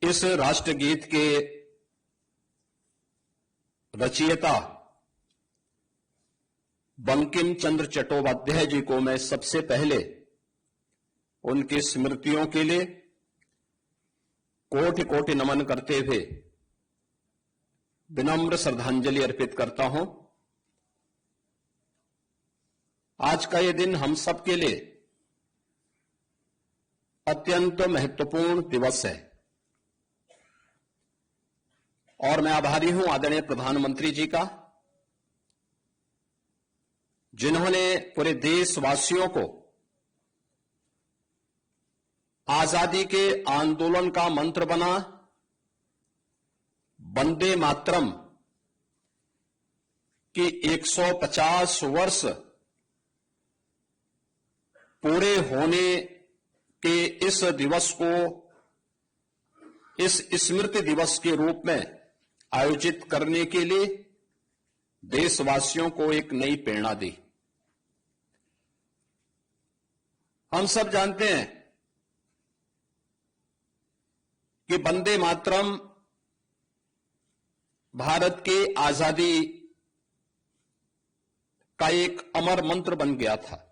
इस राष्ट्रगीत के रचयिता बंकिम चंद्र चट्टोपाध्याय जी को मैं सबसे पहले उनकी स्मृतियों के लिए कोटि कोटि नमन करते हुए विनम्र श्रद्धांजलि अर्पित करता हूं। आज का यह दिन हम सबके लिए अत्यंत महत्वपूर्ण दिवस है और मैं आभारी हूं आदरणीय प्रधानमंत्री जी का, जिन्होंने पूरे देशवासियों को आजादी के आंदोलन का मंत्र बना वंदे मातरम की 150 वर्ष पूरे होने के इस दिवस को इस स्मृति दिवस के रूप में आयोजित करने के लिए देशवासियों को एक नई प्रेरणा दी। हम सब जानते हैं कि वंदे मातरम भारत के आजादी का एक अमर मंत्र बन गया था।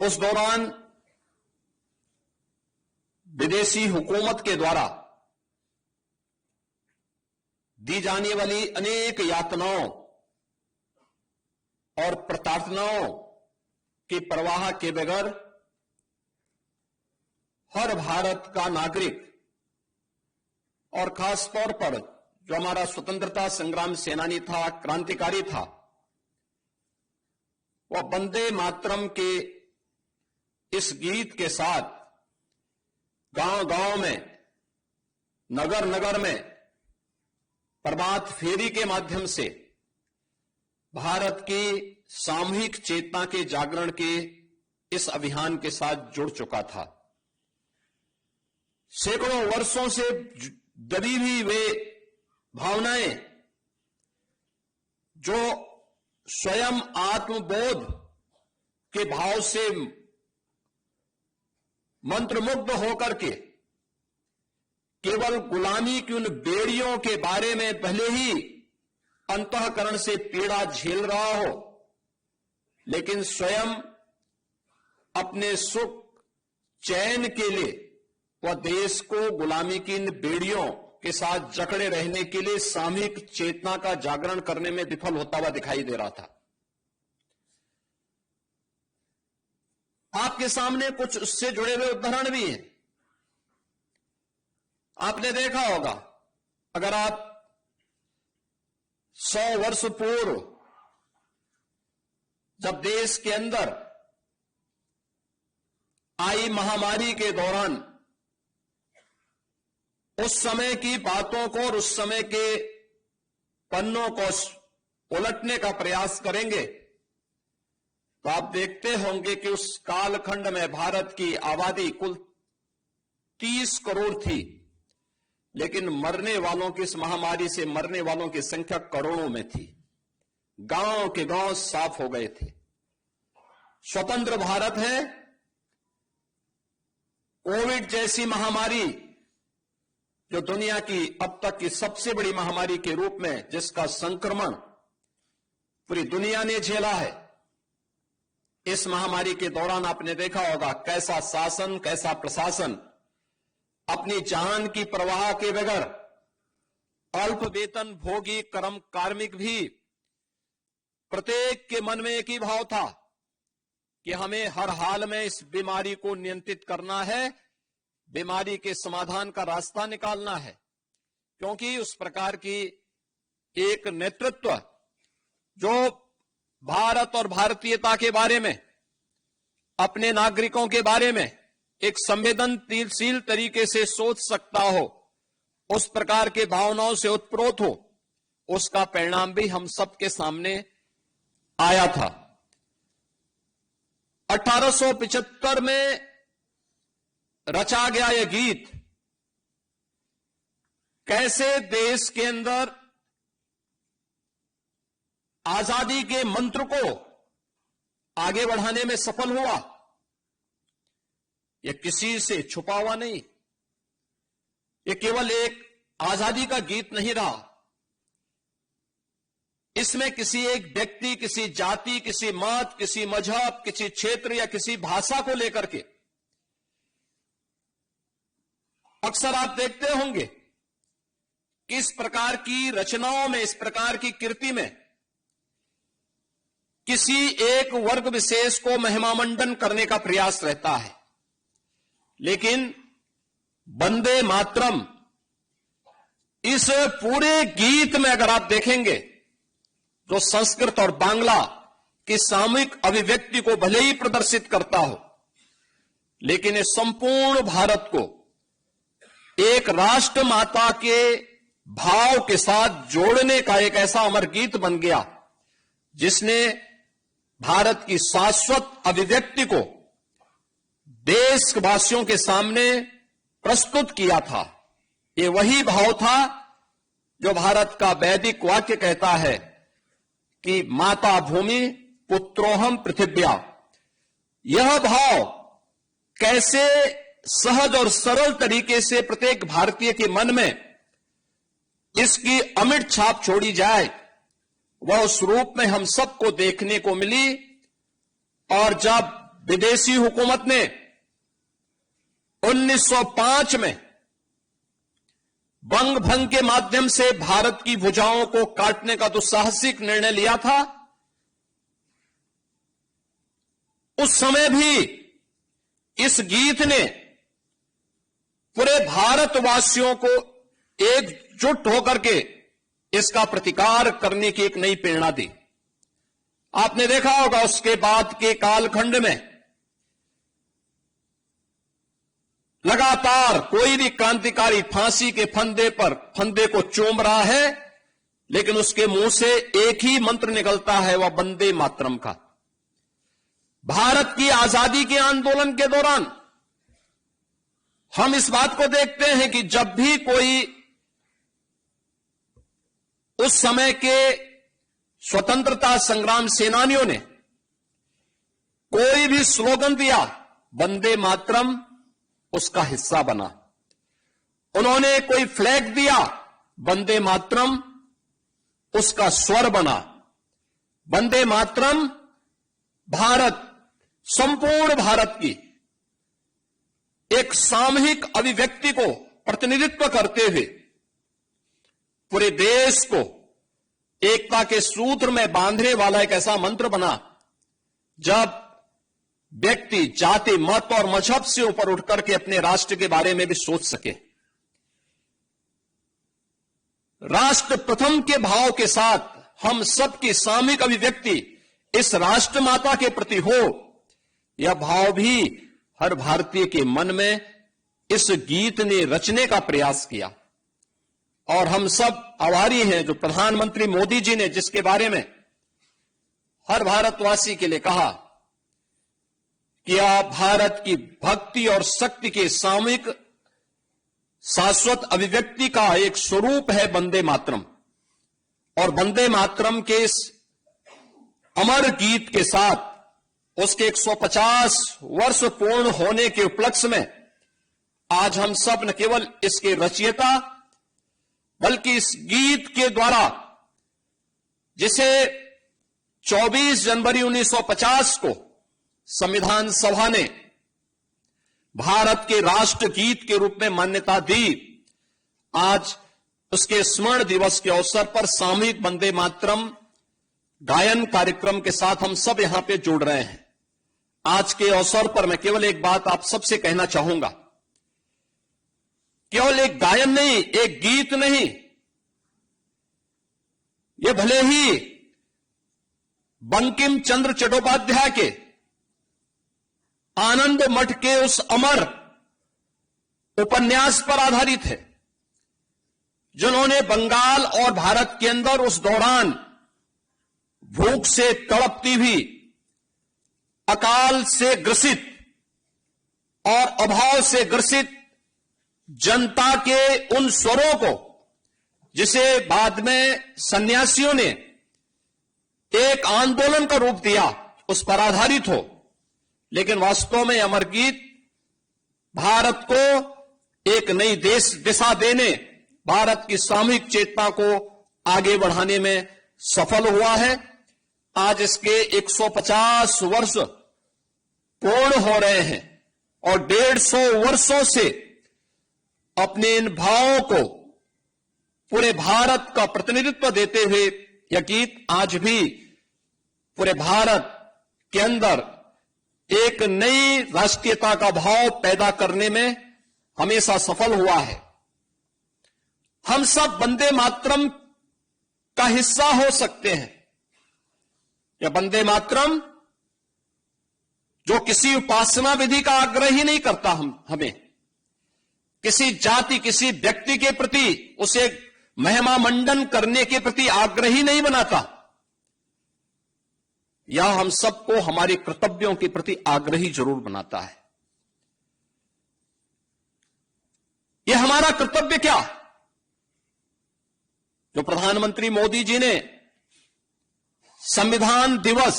उस दौरान विदेशी हुकूमत के द्वारा दी जाने वाली अनेक यातनाओं और प्रताड़नाओं की परवाह के बगैर हर भारत का नागरिक और खास तौर पर जो हमारा स्वतंत्रता संग्राम सेनानी था, क्रांतिकारी था, वह वंदे मातरम के इस गीत के साथ गांव गांव में, नगर नगर में प्रभात फेरी के माध्यम से भारत की सामूहिक चेतना के जागरण के इस अभियान के साथ जुड़ चुका था। सैकड़ों वर्षों से दबी हुई वे भावनाएं जो स्वयं आत्मबोध के भाव से मंत्रमुग्ध होकर के केवल गुलामी की उन बेड़ियों के बारे में भले ही अंतःकरण से पीड़ा झेल रहा हो, लेकिन स्वयं अपने सुख चैन के लिए वह देश को गुलामी की इन बेड़ियों के साथ जकड़े रहने के लिए सामूहिक चेतना का जागरण करने में विफल होता हुआ दिखाई दे रहा था। आपके सामने कुछ उससे जुड़े हुए उदाहरण भी हैं। आपने देखा होगा, अगर आप 100 वर्ष पूर्व जब देश के अंदर आई महामारी के दौरान उस समय की बातों को और उस समय के पन्नों को उलटने का प्रयास करेंगे तो आप देखते होंगे कि उस कालखंड में भारत की आबादी कुल 30 करोड़ थी, लेकिन मरने वालों की, इस महामारी से मरने वालों की संख्या करोड़ों में थी। गांव के गांव साफ हो गए थे। स्वतंत्र भारत है, कोविड जैसी महामारी जो दुनिया की अब तक की सबसे बड़ी महामारी के रूप में, जिसका संक्रमण पूरी दुनिया ने झेला है, इस महामारी के दौरान आपने देखा होगा कैसा शासन, कैसा प्रशासन अपनी जान की परवाह के बगैर अल्प वेतन भोगी कर्म कार्मिक भी, प्रत्येक के मन में एक ही भाव था कि हमें हर हाल में इस बीमारी को नियंत्रित करना है, बीमारी के समाधान का रास्ता निकालना है। क्योंकि उस प्रकार की एक नेतृत्व जो भारत और भारतीयता के बारे में, अपने नागरिकों के बारे में एक संवेदनशील तरीके से सोच सकता हो, उस प्रकार के भावनाओं से उत्प्रोत हो, उसका परिणाम भी हम सबके सामने आया था। 1875 में रचा गया यह गीत कैसे देश के अंदर आजादी के मंत्र को आगे बढ़ाने में सफल हुआ। यह किसी से छुपा हुआ नहीं, यह केवल एक आजादी का गीत नहीं रहा। इसमें किसी एक व्यक्ति, किसी जाति, किसी मत, किसी मजहब, किसी क्षेत्र या किसी भाषा को लेकर के, अक्सर आप देखते होंगे कि इस प्रकार की रचनाओं में, इस प्रकार की कृति में किसी एक वर्ग विशेष को महिमामंडन करने का प्रयास रहता है। लेकिन वंदे मातरम इस पूरे गीत में अगर आप देखेंगे तो संस्कृत और बांग्ला की सामूहिक अभिव्यक्ति को भले ही प्रदर्शित करता हो, लेकिन इस संपूर्ण भारत को एक राष्ट्र माता के भाव के साथ जोड़ने का एक ऐसा अमर गीत बन गया जिसने भारत की शाश्वत अभिव्यक्ति को देशवासियों के सामने प्रस्तुत किया था। ये वही भाव था जो भारत का वैदिक वाक्य कहता है कि माता भूमि पुत्रोहम पृथिव्या। यह भाव कैसे सहज और सरल तरीके से प्रत्येक भारतीय के मन में इसकी अमिट छाप छोड़ी जाए, वह उस रूप में हम सबको देखने को मिली। और जब विदेशी हुकूमत ने 1905 में बंग भंग के माध्यम से भारत की भुजाओं को काटने का दुस्साहसिक निर्णय लिया था, उस समय भी इस गीत ने पूरे भारतवासियों को एकजुट होकर के इसका प्रतिकार करने की एक नई प्रेरणा दी। आपने देखा होगा उसके बाद के कालखंड में लगातार कोई भी क्रांतिकारी फांसी के फंदे को चूम रहा है, लेकिन उसके मुंह से एक ही मंत्र निकलता है, वह वंदे मातरम का। भारत की आजादी के आंदोलन के दौरान हम इस बात को देखते हैं कि जब भी कोई उस समय के स्वतंत्रता संग्राम सेनानियों ने कोई भी स्लोगन दिया, वंदे मातरम उसका हिस्सा बना। उन्होंने कोई फ्लैग दिया, वंदे मातरम उसका स्वर बना। वंदे मातरम भारत, संपूर्ण भारत की एक सामूहिक अभिव्यक्ति को प्रतिनिधित्व करते हुए पूरे देश को एकता के सूत्र में बांधने वाला एक ऐसा मंत्र बना जब व्यक्ति जाति, मत और मजहब से ऊपर उठकर के अपने राष्ट्र के बारे में भी सोच सके। राष्ट्र प्रथम के भाव के साथ हम सबकी सामूहिक अभिव्यक्ति इस राष्ट्र माता के प्रति हो, यह भाव भी हर भारतीय के मन में इस गीत ने रचने का प्रयास किया। और हम सब आभारी हैं जो प्रधानमंत्री मोदी जी ने जिसके बारे में हर भारतवासी के लिए कहा कि आप भारत की भक्ति और शक्ति के सामूहिक शाश्वत अभिव्यक्ति का एक स्वरूप है वंदे मातरम। और वंदे मातरम के इस अमर गीत के साथ उसके 150 वर्ष पूर्ण होने के उपलक्ष्य में आज हम सब न केवल इसके रचयिता बल्कि इस गीत के द्वारा, जिसे 24 जनवरी 1950 को संविधान सभा ने भारत के राष्ट्र गीत के रूप में मान्यता दी, आज उसके स्मरण दिवस के अवसर पर सामूहिक वंदे मातरम गायन कार्यक्रम के साथ हम सब यहां पे जुड़ रहे हैं। आज के अवसर पर मैं केवल एक बात आप सबसे कहना चाहूंगा, केवल एक गायन नहीं, एक गीत नहीं, ये भले ही बंकिम चंद्र चट्टोपाध्याय के आनंद मठ के उस अमर उपन्यास पर आधारित है, जिन्होंने बंगाल और भारत के अंदर उस दौरान भूख से तड़पती हुई, अकाल से ग्रसित और अभाव से ग्रसित जनता के उन स्वरों को, जिसे बाद में सन्यासियों ने एक आंदोलन का रूप दिया, उस पर आधारित हो। लेकिन वास्तव में अमर गीत भारत को एक नई दिशा देने, भारत की सामूहिक चेतना को आगे बढ़ाने में सफल हुआ है। आज इसके 150 वर्ष पूर्ण हो रहे हैं और 150 वर्षों से अपने इन भावों को पूरे भारत का प्रतिनिधित्व देते हुए यह गीत आज भी पूरे भारत के अंदर एक नई राष्ट्रीयता का भाव पैदा करने में हमेशा सफल हुआ है। हम सब वंदे मातरम का हिस्सा हो सकते हैं। यह वंदे मातरम जो किसी उपासना विधि का आग्रह ही नहीं करता, हमें किसी जाति, किसी व्यक्ति के प्रति उसे महिमा मंडन करने के प्रति आग्रही नहीं बनाता, यह हम सबको हमारे कर्तव्यों के प्रति आग्रही जरूर बनाता है। यह हमारा कर्तव्य क्या, जो प्रधानमंत्री मोदी जी ने संविधान दिवस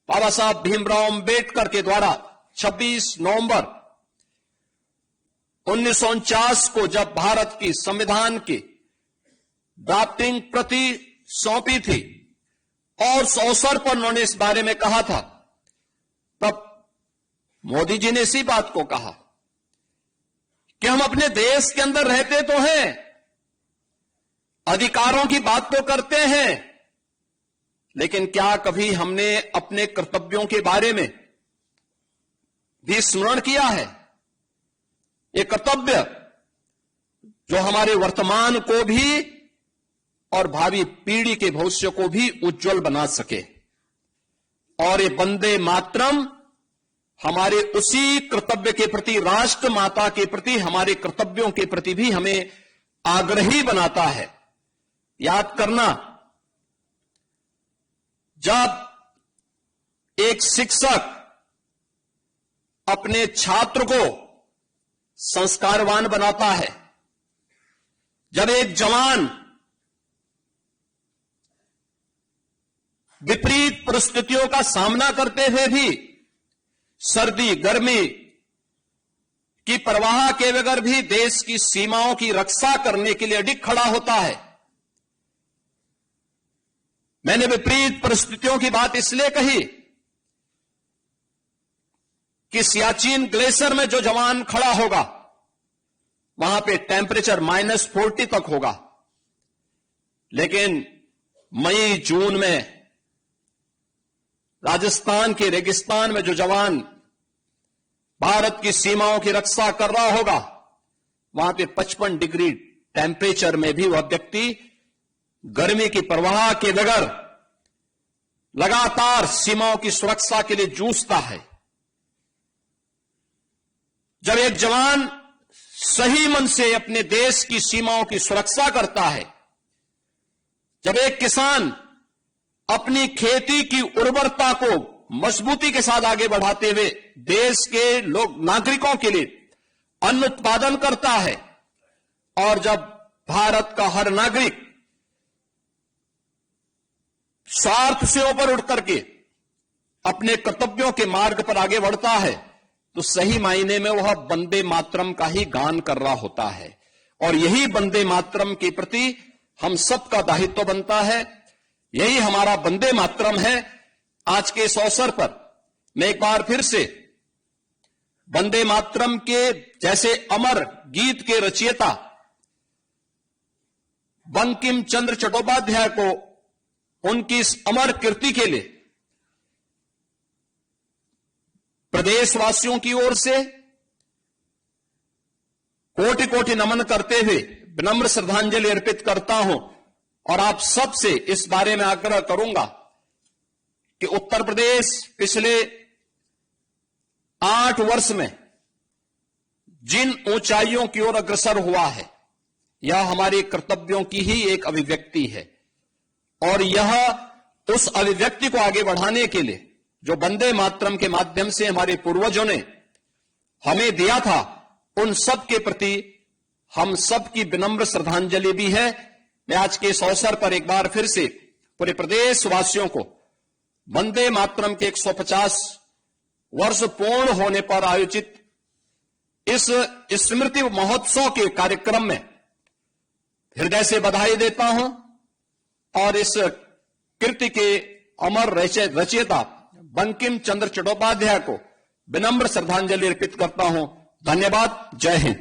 बाबा साहब भीमराव अंबेडकर के द्वारा 26 नवंबर 1949 को जब भारत की संविधान की ड्राफ्टिंग प्रति सौंपी थी और उस अवसर पर उन्होंने इस बारे में कहा था, तब मोदी जी ने इसी बात को कहा कि हम अपने देश के अंदर रहते तो हैं, अधिकारों की बात तो करते हैं, लेकिन क्या कभी हमने अपने कर्तव्यों के बारे में भी स्मरण किया है? ये कर्तव्य जो हमारे वर्तमान को भी और भावी पीढ़ी के भविष्य को भी उज्जवल बना सके। और ये वंदे मातरम हमारे उसी कर्तव्य के प्रति, राष्ट्र माता के प्रति, हमारे कर्तव्यों के प्रति भी हमें आग्रही बनाता है। याद करना, जब एक शिक्षक अपने छात्र को संस्कारवान बनाता है, जब एक जवान विपरीत परिस्थितियों का सामना करते हुए भी सर्दी गर्मी की परवाह के बगैर भी देश की सीमाओं की रक्षा करने के लिए अडिग खड़ा होता है। मैंने विपरीत परिस्थितियों की बात इसलिए कही कि सियाचिन ग्लेशियर में जो जवान खड़ा होगा वहां पे टेम्परेचर -40 तक होगा, लेकिन मई जून में राजस्थान के रेगिस्तान में जो जवान भारत की सीमाओं की रक्षा कर रहा होगा, वहां पे 55 डिग्री टेम्परेचर में भी वह व्यक्ति गर्मी की परवाह के बगैर लगातार सीमाओं की सुरक्षा के लिए जूझता है। जब एक जवान सही मन से अपने देश की सीमाओं की सुरक्षा करता है, जब एक किसान अपनी खेती की उर्वरता को मजबूती के साथ आगे बढ़ाते हुए देश के नागरिकों के लिए अन्न उत्पादन करता है, और जब भारत का हर नागरिक स्वार्थ से ऊपर उठ करके अपने कर्तव्यों के मार्ग पर आगे बढ़ता है, तो सही मायने में वह वंदे मातरम का ही गान कर रहा होता है। और यही वंदे मातरम के प्रति हम सबका दायित्व बनता है, यही हमारा वंदे मातरम है। आज के इस अवसर पर मैं एक बार फिर से वंदे मातरम के जैसे अमर गीत के रचयिता बंकिम चंद्र चट्टोपाध्याय को उनकी इस अमर कृति के लिए प्रदेशवासियों की ओर से कोटि कोटि नमन करते हुए विनम्र श्रद्धांजलि अर्पित करता हूं। और आप सबसे इस बारे में आग्रह करूंगा कि उत्तर प्रदेश पिछले 8 वर्ष में जिन ऊंचाइयों की ओर अग्रसर हुआ है, यह हमारे कर्तव्यों की ही एक अभिव्यक्ति है। और यह उस अभिव्यक्ति को आगे बढ़ाने के लिए जो वंदे मातरम के माध्यम से हमारे पूर्वजों ने हमें दिया था, उन सब के प्रति हम सब की विनम्र श्रद्धांजलि भी है। मैं आज के इस अवसर पर एक बार फिर से पूरे प्रदेशवासियों को वंदे मातरम के 150 वर्ष पूर्ण होने पर आयोजित इस स्मृति महोत्सव के कार्यक्रम में हृदय से बधाई देता हूं और इस कृति के अमर रचयिता बंकिम चंद्र चट्टोपाध्याय को विनम्र श्रद्धांजलि अर्पित करता हूं। धन्यवाद। जय हिंद।